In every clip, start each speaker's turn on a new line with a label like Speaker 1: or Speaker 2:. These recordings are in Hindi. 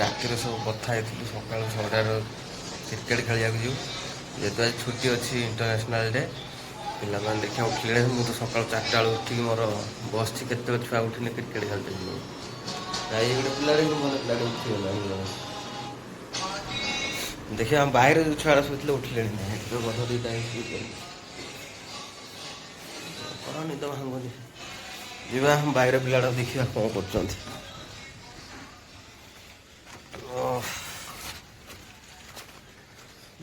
Speaker 1: रातिर सब कथा सका 6टार क्रिकेट खेलिया जेहेतु आज छुट्टी अच्छी इंटरनेशनल डे पे देखा उठिले मुझे सका 4टा बेलू उठिक मोर बस के छुआ उठिने क्रिकेट खेलते पिला उठीगला देखिए हम बाहर जो छुआ शुले उठिले गध दुईटा निद भांगुनि जा बाहर पिला देखा कौन कर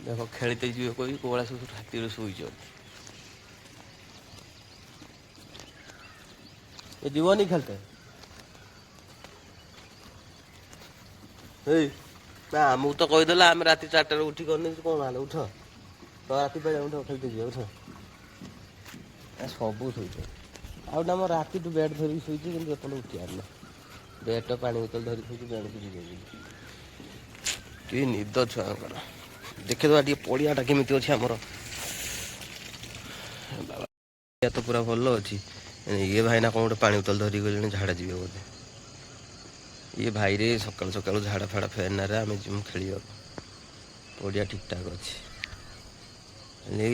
Speaker 1: देख खेलते जी कोई कोला सब राति शुच जीवन खेलते आमको तो कहीदेला आम राति 4टार उठी करनी कौन है उठ तो राति पे उठ खेलते जी उठ सब शुच आम राति बेड धरिक शुचे कि उठार ना बेड तो पानी बोतल धरिक शुचे बेड को जी कि निद छुआर देखिए टे पड़ियाटा केमी अच्छे आमर तो पूरा भल अच्छी ये भाईना कौन गोटे पानी बोतल धरिक गले झाड़ा जी बोधे ये भाई रे सका सका झाड़ा फाड़ा फेरना आम जी खेल पड़िया ठीक ठाक अच्छे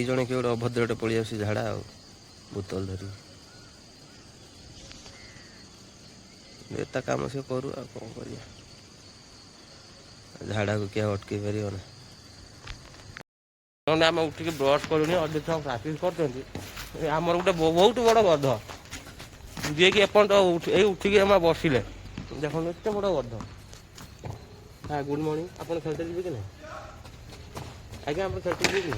Speaker 1: जड़े किए गोटे अभद्रटे पड़ी आस झाड़ा आ बोतल धरी एता काम से करू आ कौन कर झाड़ा को क्या अटकई पार ना आम उठिक ब्रश करूनी अध्यक्ष प्राक्ट कर आमर गोटे बहुत बड़ गध जी कि उठिक बसिले देखो एत बड़ गध हाँ गुड मॉर्निंग आप खेलते जी कि ना आज्ञा आप खेलते जी कि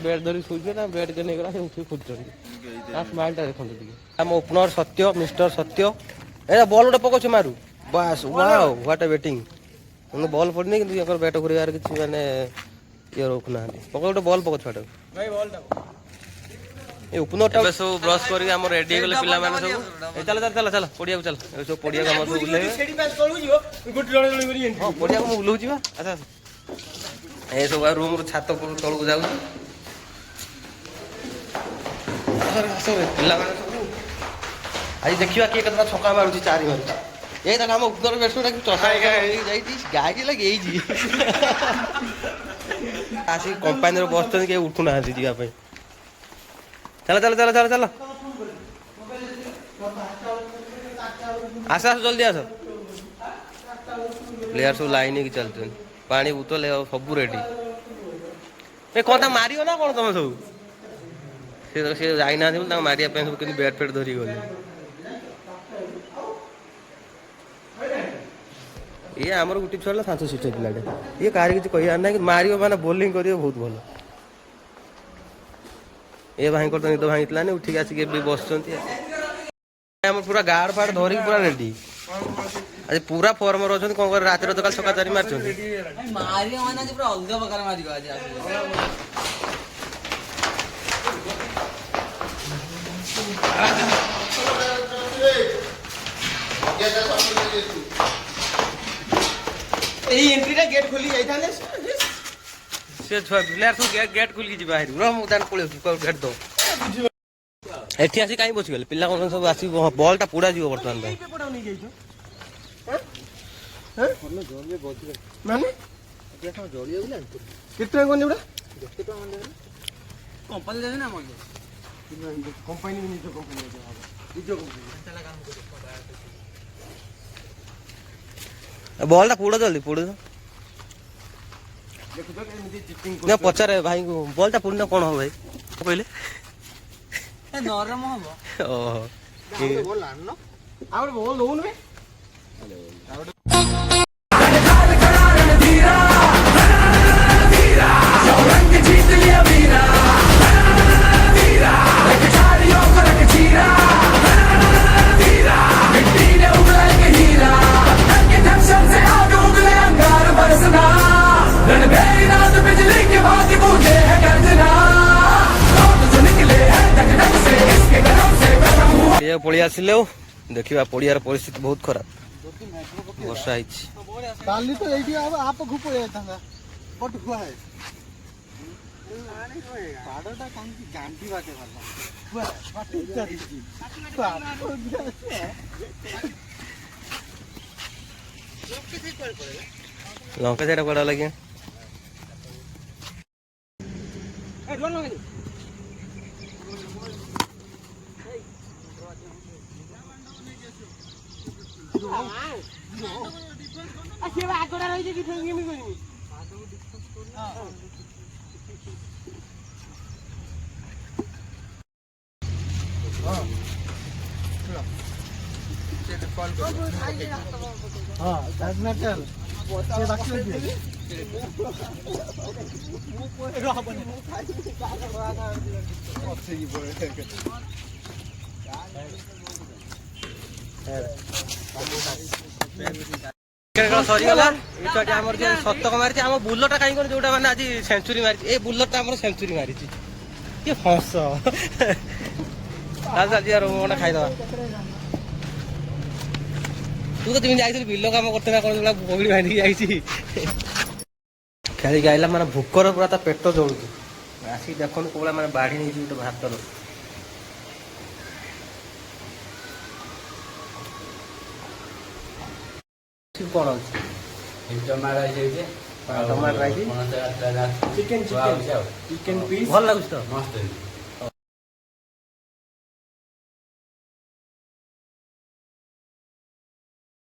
Speaker 1: बेड धरी शुचे ना बेड के नहीं गला उठिक खोजुंट स्माइल देखते आम ओपनर सत्य मिस्टर सत्य ए बल गोटे पकाच मारू बस वाओ व्हाट ए बैटिंग बल पड़नी कि बैट घुरार किसी मानने ये रोकना पक गोटे बल पक छुआ उपनटा सब ब्रश कर रेडी गले पिला सब चल चल चल चल पड़िया चल सब पड़िया सब बुले पड़िया को बुलाऊँ अच्छा ये सब रूम छात तौक जाऊ पिला आज देखा किए कत छका मारूँ 4 मारू ये आम उपनर बैट्समैन चषा गाड़ी लगे आसिक कंपानी बस कहीं उठुना जावाई चल चल चल चल चल आस आस जल्दी आस प्लेयर सब लाइन की चलते पानी बोतल सब रेडी ए कौन मार ना कौन तुम सब सी जाना मारे सब कि बैट फेट धरिक गले ये आमर गोटे छुआ शांत शिष्ट पिलाटे ये कह कहार ना कि मार मैंने बोलिंग कर बहुत भल ये भाई तो निद भांगी उठिक आसिक बस पूरा गार्ड फाड़ धरिक पूरा रेडी आज पूरा फॉर्म अच्छा कौन कर रात तो छका 4 मार एंट्री गेट खोली जाइए से प्लेयर सब गेट खोलिक जी बाहर मुझे पड़े गेट दो एटी आसी कहीं बसीगले पिला सब आस बल्टा पोड़ा जी बर्तमान बल्टा पोड़ जल्दी पोड़ ना पचारे भाई को बल्टा पुणी कौन हम भाई कहले नरम हम पड़ी आसिले देखा पड़ियार परिस्थिति बहुत खराब वर्षा ଲଙ୍କା ସେଇଟା କୁଆଡ଼େ ଲାଗିବ? ସରିଗଲା ଏଇଟା ଆମର ଯୋଉ ଶତକ ମାରିଛି ଆମ ବୁଲରଟା କାହିଁକି କଣ ଯୋଉଟା ମାନେ ଆଜି ସେଞ୍ଚୁରୀ ମାରିଛି ଏ ବୁଲରଟା ଆମର ସେଞ୍ଚୁରୀ ମାରିଛି କି ହସ ଯିବା ରୋମଟା ଖାଇଦବା ତୁ ତ ଯେମିତି ଯାଇଥିଲୁ ବିଲ କାମ କରୁତେ ନା କଣ ବଗିଡ଼ି ବାନ୍ଧିକି ଯାଇଛି ଖେଳିକି ଆଇଲା ମାନେ ଭୋକର ପୁରା ତା ପେଟ ଜଳୁଛି ଆସିକି ଦେଖନ୍ତୁ କୋଉଭଳିଆ ମାନେ ବାଢି ନେଇଛି ଗୋଟେ ଭାତର କଣ ଅଛି
Speaker 2: ଟମାଟୋ ହେଇଯାଇଛି
Speaker 1: tomato rice
Speaker 2: chicken
Speaker 1: chicken piece ଭଲ ଲାଗୁଛି ତ
Speaker 2: ମସ୍ତ ହେଇଛି।